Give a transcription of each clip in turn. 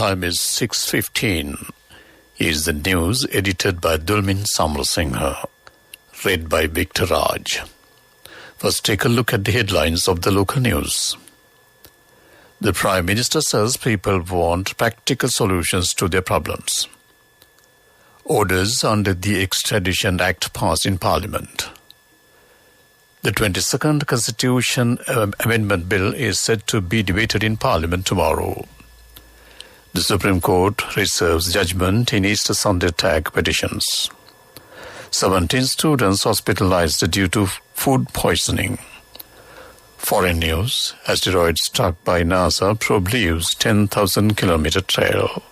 time is 6:15. Is the news edited by Dulmin Samrasinghe, read by Victor Raj. First, take a look at the headlines of the local news. The Prime Minister says people want practical solutions to their problems. Orders under the Extradition Act passed in Parliament. The 22nd Constitution Amendment Bill is set to be debated in Parliament tomorrow. The Supreme Court reserves judgment in Easter Sunday attack petitions. 17 students hospitalized due to food poisoning. Foreign news: asteroid struck by NASA probe leaves 10,000-kilometer trail.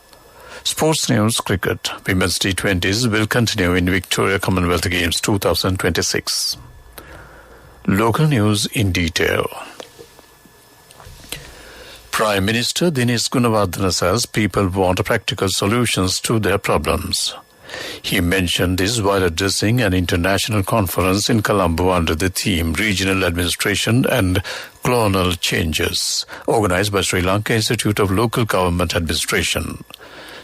Sports news: cricket. Women's T20s will continue in Victoria Commonwealth Games 2026. Local news in detail. Prime Minister Dinesh Gunawardena says people want practical solutions to their problems. He mentioned this while addressing an international conference in Colombo under the theme Regional Administration and Colonial Changes, organized by Sri Lanka Institute of Local Government Administration.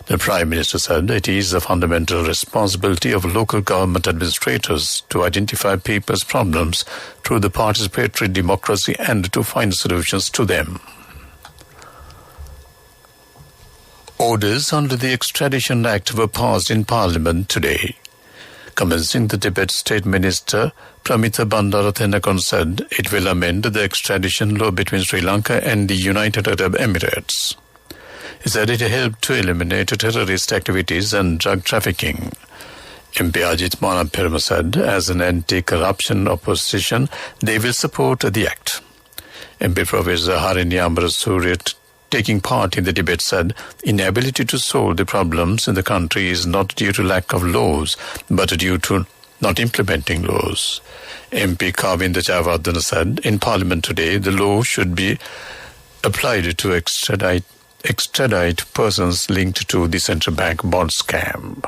The Prime Minister said it is a fundamental responsibility of local government administrators to identify people's problems through the participatory democracy and to find solutions to them. Orders under the Extradition Act were passed in Parliament today. Commencing the debate, State Minister Pramita Bandaranathanakorn said it will amend the extradition law between Sri Lanka and the United Arab Emirates. He said it helped to eliminate terrorist activities and drug trafficking. MP Ajit Manaperma said, as an anti-corruption opposition, they will support the act. MP Professor Harini Ambarasuri, taking part in the debate, said inability to solve the problems in the country is not due to lack of laws, but due to not implementing laws. MP Kavinda Jayawardena said in Parliament today the law should be applied to extradite persons linked to the central bank bond scam.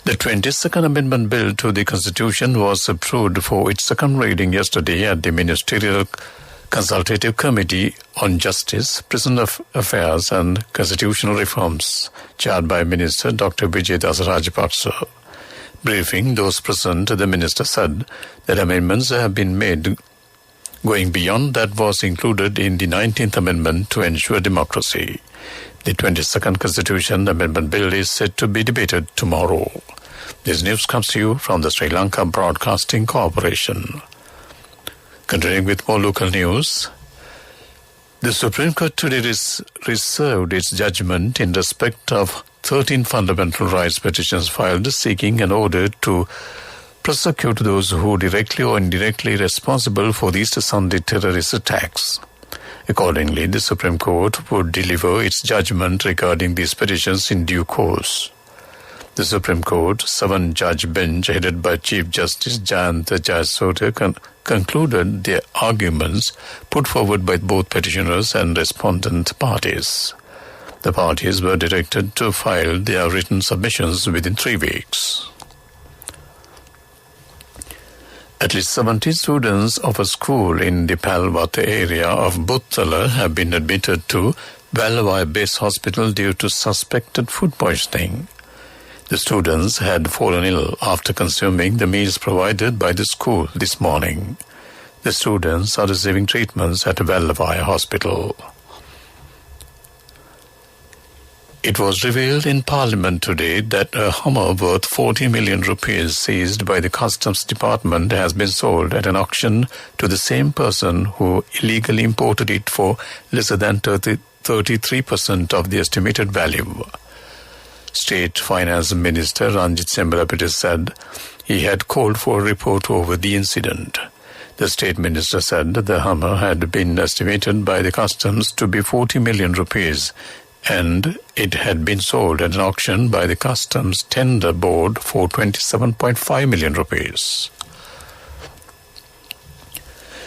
The 22nd Amendment Bill to the Constitution was approved for its second reading yesterday at the Ministerial Consultative Committee on Justice, Prison Affairs and Constitutional Reforms, chaired by Minister Dr. Vijay Das Rajapaksa. Briefing those present, the Minister said that amendments have been made going beyond that was included in the 19th Amendment to ensure democracy. The 22nd Constitution Amendment Bill is set to be debated tomorrow. This news comes to you from the Sri Lanka Broadcasting Corporation. Continuing with more local news, the Supreme Court today reserved its judgment in respect of 13 fundamental rights petitions filed seeking an order to prosecute those who directly or indirectly responsible for the Easter Sunday terrorist attacks. Accordingly, the Supreme Court would deliver its judgment regarding these petitions in due course. The Supreme Court, 7-judge bench headed by Chief Justice Jayanta Jayasuriya concluded the arguments put forward by both petitioners and respondent parties. The parties were directed to file their written submissions within 3 weeks. At least 17 students of a school in the Palwata area of Buttala have been admitted to Vallavai Base Hospital due to suspected food poisoning. The students had fallen ill after consuming the meals provided by the school this morning. The students are receiving treatments at Vallavai Hospital. It was revealed in Parliament today that a Hummer worth 40 million rupees seized by the Customs Department has been sold at an auction to the same person who illegally imported it for lesser than 33% of the estimated value. State Finance Minister Ranjit Sembrapete said he had called for a report over the incident. The State Minister said the Hummer had been estimated by the Customs to be 40 million rupees and it had been sold at an auction by the Customs Tender Board for 27.5 million rupees.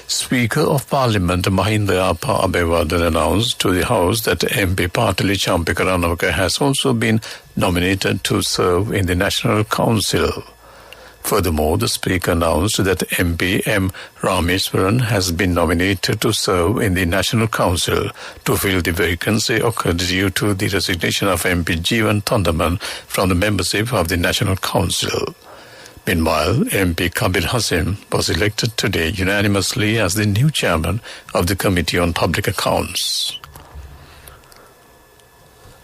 Speaker of Parliament Mahinda Appa Abeyewardene announced to the House that MP Patali Champika Ranawaka has also been nominated to serve in the National Council. Furthermore, the Speaker announced that MP M. Rameswaran has been nominated to serve in the National Council to fill the vacancy occurred due to the resignation of MP Jeevan Thandaman from the membership of the National Council. Meanwhile, MP Kabir Hasim was elected today unanimously as the new chairman of the Committee on Public Accounts.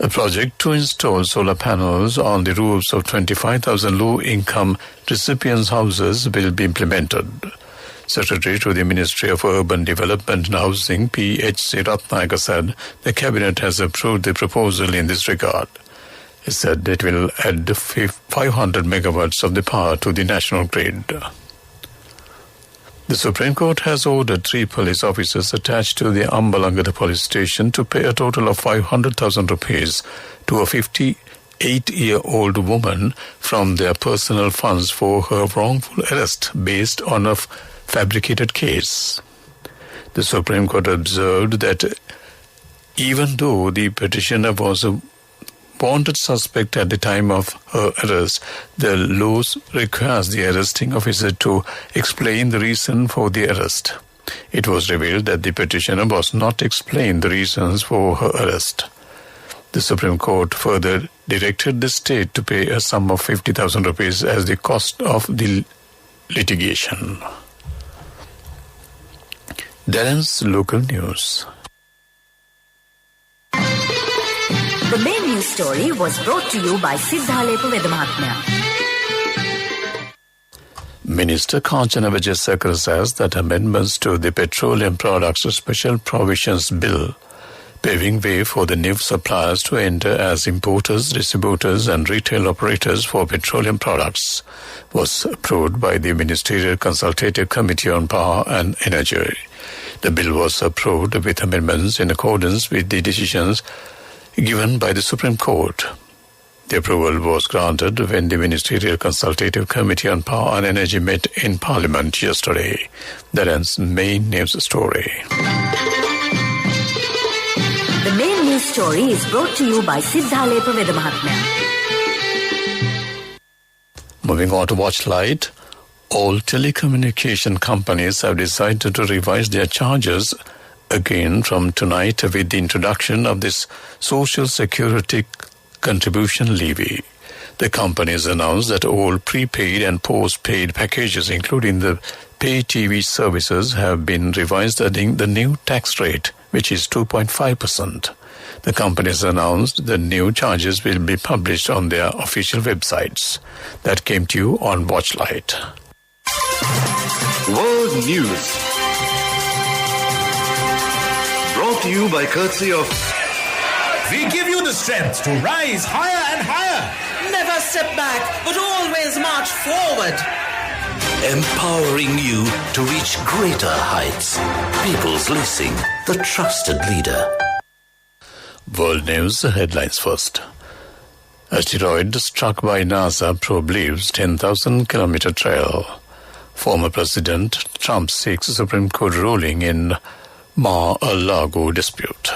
A project to install solar panels on the roofs of 25,000 low-income recipients' houses will be implemented. Secretary to the Ministry of Urban Development and Housing, P.H.C. Ratnayaka, said the Cabinet has approved the proposal in this regard. He said it will add 500 megawatts of the power to the national grid. The Supreme Court has ordered 3 police officers attached to the Ambalangata police station to pay a total of 500,000 rupees to a 58-year-old woman from their personal funds for her wrongful arrest based on a fabricated case. The Supreme Court observed that even though the petitioner was a wanted suspect at the time of her arrest, the laws requires the arresting officer to explain the reason for the arrest. It was revealed that the petitioner was not explained the reasons for her arrest. The Supreme Court further directed the state to pay a sum of 50,000 rupees as the cost of the litigation. Darren's local news. The main news story was brought to you by Siddhalepa Vedamahatmya. Minister Kanchana Vijayasakar says that amendments to the Petroleum Products Special Provisions Bill, paving way for the new suppliers to enter as importers, distributors and retail operators for petroleum products, was approved by the Ministerial Consultative Committee on Power and Energy. The bill was approved with amendments in accordance with the decisions given by the Supreme Court. The approval was granted when the Ministerial Consultative Committee on Power and Energy met in Parliament yesterday. That's main news story. The main news story is brought to you by Siddhalepa Vedamahatmya. Moving on to Watchlight, all telecommunication companies have decided to revise their charges again from tonight with the introduction of this Social Security Contribution Levy. The companies announced that all prepaid and postpaid packages, including the pay TV services, have been revised adding the new tax rate, which is 2.5%. The companies announced the new charges will be published on their official websites. That came to you on Watchlight. World News. Brought to you by courtesy of... We give you the strength to rise higher and higher. Never step back, but always march forward. Empowering you to reach greater heights. People's Leasing, the trusted leader. World News headlines first. Asteroid struck by NASA probe leaves 10,000-kilometer trail. Former President Trump seeks Supreme Court ruling in Mar-a-Lago dispute.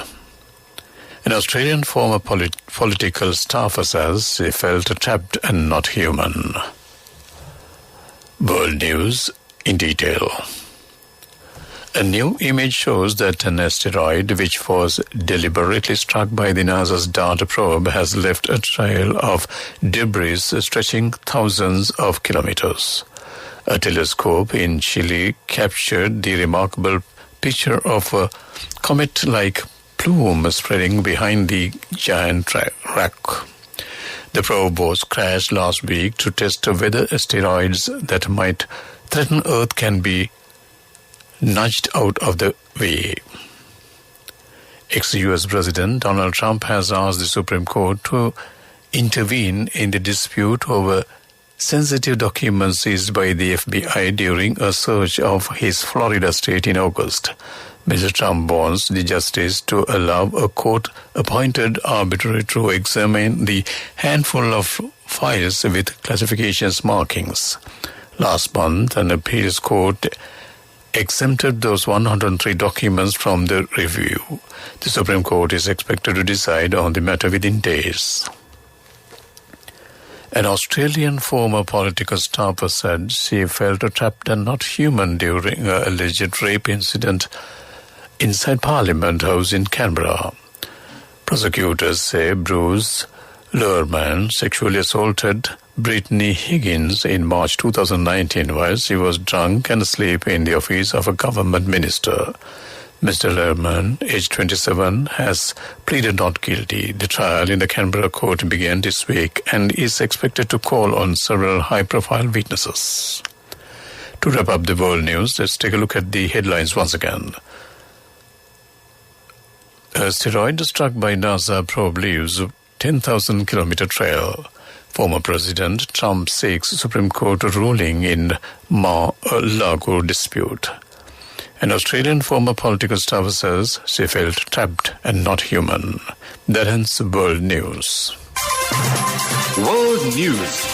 An Australian former political staffer says he felt trapped and not human. World News in detail. A new image shows that an asteroid which was deliberately struck by the NASA's DART probe has left a trail of debris stretching thousands of kilometers. A telescope in Chile captured the remarkable picture of a comet-like plume spreading behind the giant rock. The probe was crashed last week to test whether asteroids that might threaten Earth can be nudged out of the way. Ex-US President Donald Trump has asked the Supreme Court to intervene in the dispute over sensitive documents seized by the FBI during a search of his Florida state in August. Mr. Trump wants the justice to allow a court-appointed arbitrator to examine the handful of files with classifications markings. Last month, an appeals court exempted those 103 documents from the review. The Supreme Court is expected to decide on the matter within days. An Australian former political staffer said she felt trapped and not human during an alleged rape incident inside Parliament House in Canberra. Prosecutors say Bruce Luhrmann sexually assaulted Brittany Higgins in March 2019 while she was drunk and asleep in the office of a government minister. Mr. Luhrmann, aged 27, has pleaded not guilty. The trial in the Canberra court began this week and is expected to call on several high-profile witnesses. To wrap up the world news, let's take a look at the headlines once again. A asteroid struck by NASA probe leaves 10,000-kilometer trail. Former President Trump seeks Supreme Court ruling in Mar-a-Lago dispute. An Australian former political staffer says she felt trapped and not human. That ends world news. World News.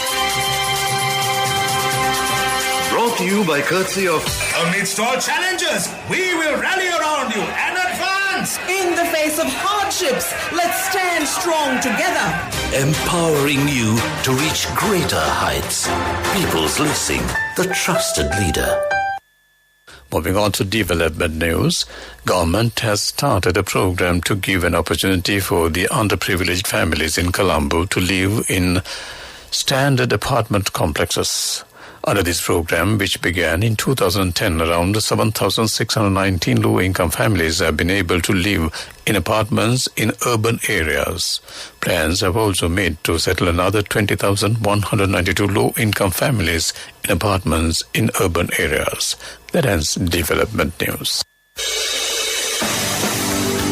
Brought to you by courtesy of Amidst all challenges, we will rally around you and advance. In the face of hardships, let's stand strong together. Empowering you to reach greater heights. People's Leasing, the trusted leader. Moving on to development news, government has started a program to give an opportunity for the underprivileged families in Colombo to live in standard apartment complexes. Under this program, which began in 2010, around 7,619 low-income families have been able to live in apartments in urban areas. Plans have also made to settle another 20,192 low-income families in apartments in urban areas. That ends development news.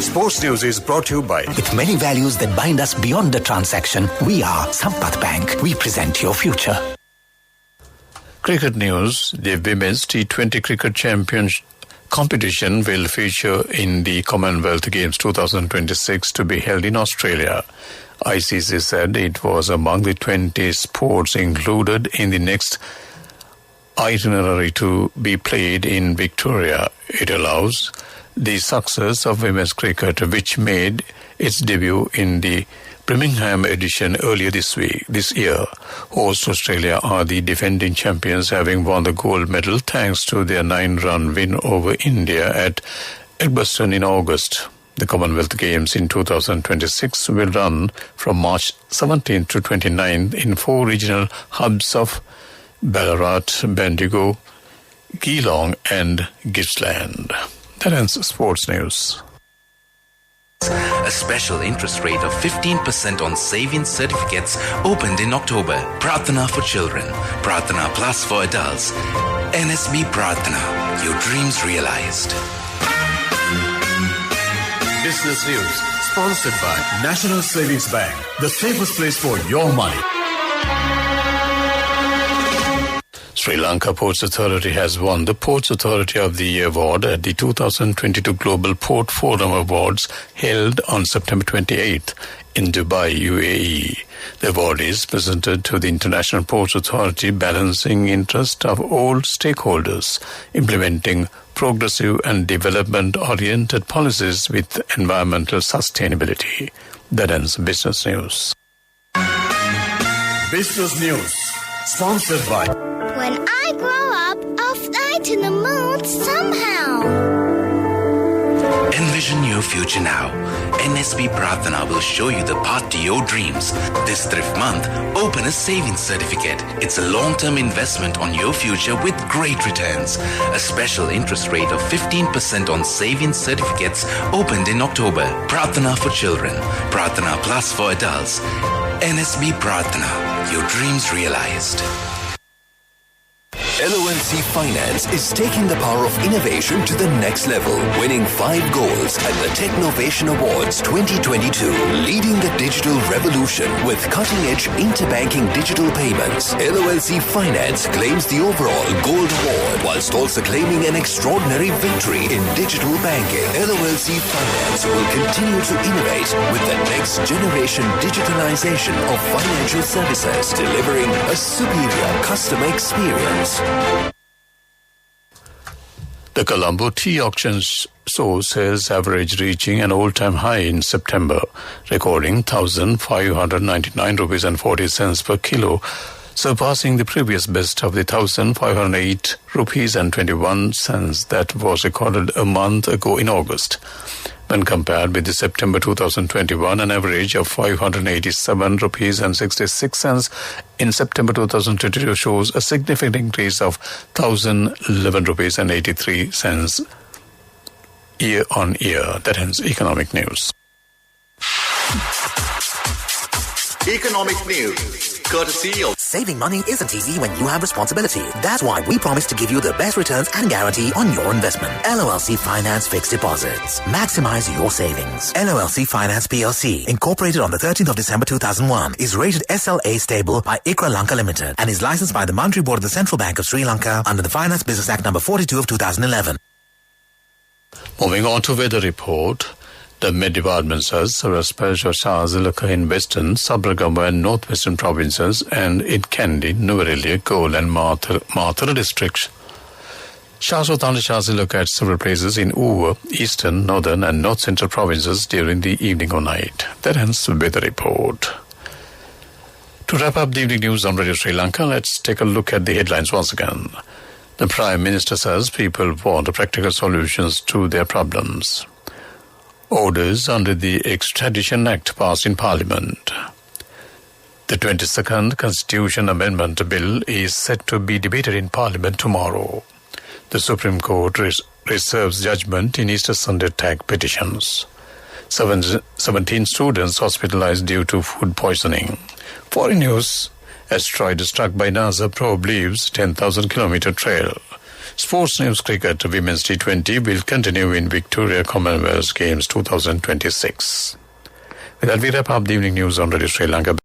Sports News is brought to you by... With many values that bind us beyond the transaction, we are Sampath Bank. We present your future. Cricket news. The Women's T20 Cricket Championship competition will feature in the Commonwealth Games 2026 to be held in Australia. ICC said it was among the 20 sports included in the next itinerary to be played in Victoria. It allows the success of women's cricket, which made its debut in the Birmingham edition earlier this year. Host Australia are the defending champions, having won the gold medal thanks to their 9-run win over India at Edgbaston in August. The Commonwealth Games in 2026 will run from March 17th to 29th in 4 regional hubs of Ballarat, Bendigo, Geelong and Gippsland. That ends sports news. A special interest rate of 15% on savings certificates opened in October. Prarthana for children, Prarthana Plus for adults. NSB Prarthana, your dreams realized. Business News, sponsored by National Savings Bank, the safest place for your money. Sri Lanka Ports Authority has won the Ports Authority of the Year award at the 2022 Global Port Forum Awards held on September 28th in Dubai, UAE. The award is presented to the International Ports Authority, balancing interest of all stakeholders, implementing progressive and development-oriented policies with environmental sustainability. That ends Business News. Business News, sponsored by... When I grow up, I'll fly to the moon somehow. Envision your future now. NSB Prarthana will show you the path to your dreams. This Thrift Month, open a savings certificate. It's a long-term investment on your future with great returns. A special interest rate of 15% on savings certificates opened in October. Prarthana for children, Prarthana Plus for adults. NSB Prarthana, your dreams realized. LONC Finance is taking the power of innovation to the next level, winning 5 golds at the Technovation Awards 2022, leading the digital revolution with cutting-edge interbanking digital payments. LONC Finance claims the overall gold award, whilst also claiming an extraordinary victory in digital banking. LONC Finance will continue to innovate with the next generation digitalization of financial services, delivering a superior customer experience. The Colombo tea auction saw sales average reaching an all-time high in September, recording 1,599 rupees and 40 cents per kilo, surpassing the previous best of the 1,508 rupees and 21 cents that was recorded a month ago in August. When compared with the September 2021, an average of 587 rupees and 66 cents in September 2022 shows a significant increase of 1,011 rupees and 83 cents year on year. That ends economic news. Economic news, courtesy of... Saving money isn't easy when you have responsibility. That's why we promise to give you the best returns and guarantee on your investment. LOLC Finance Fixed Deposits. Maximize your savings. LOLC Finance PLC, incorporated on the 13th of December 2001, is rated SLA stable by ICRA Lanka Limited and is licensed by the Monetary Board of the Central Bank of Sri Lanka under the Finance Business Act number 42 of 2011. Moving on to weather report. The Met Department says several spells of showers will occur in western, Sabargama and northwestern provinces and in Kandy, Nuwara, Cole and Mathura districts. Showers or thundershowers will occur at several places in Uva, eastern, northern and north central provinces during the evening or night. That ends the weather report. To wrap up the evening news on Radio Sri Lanka, let's take a look at the headlines once again. The Prime Minister says people want practical solutions to their problems. Orders under the Extradition Act passed in Parliament. The 22nd Constitution Amendment Bill is set to be debated in Parliament tomorrow. The Supreme Court reserves judgment in Easter Sunday tag petitions. 17 students hospitalized due to food poisoning. Foreign news. Asteroid struck by NASA probe leaves 10,000-kilometer trail. Sports news. Cricket Women's T20 will continue in Victoria Commonwealth Games 2026. With that, we wrap up the evening news on Radio Sri Lanka.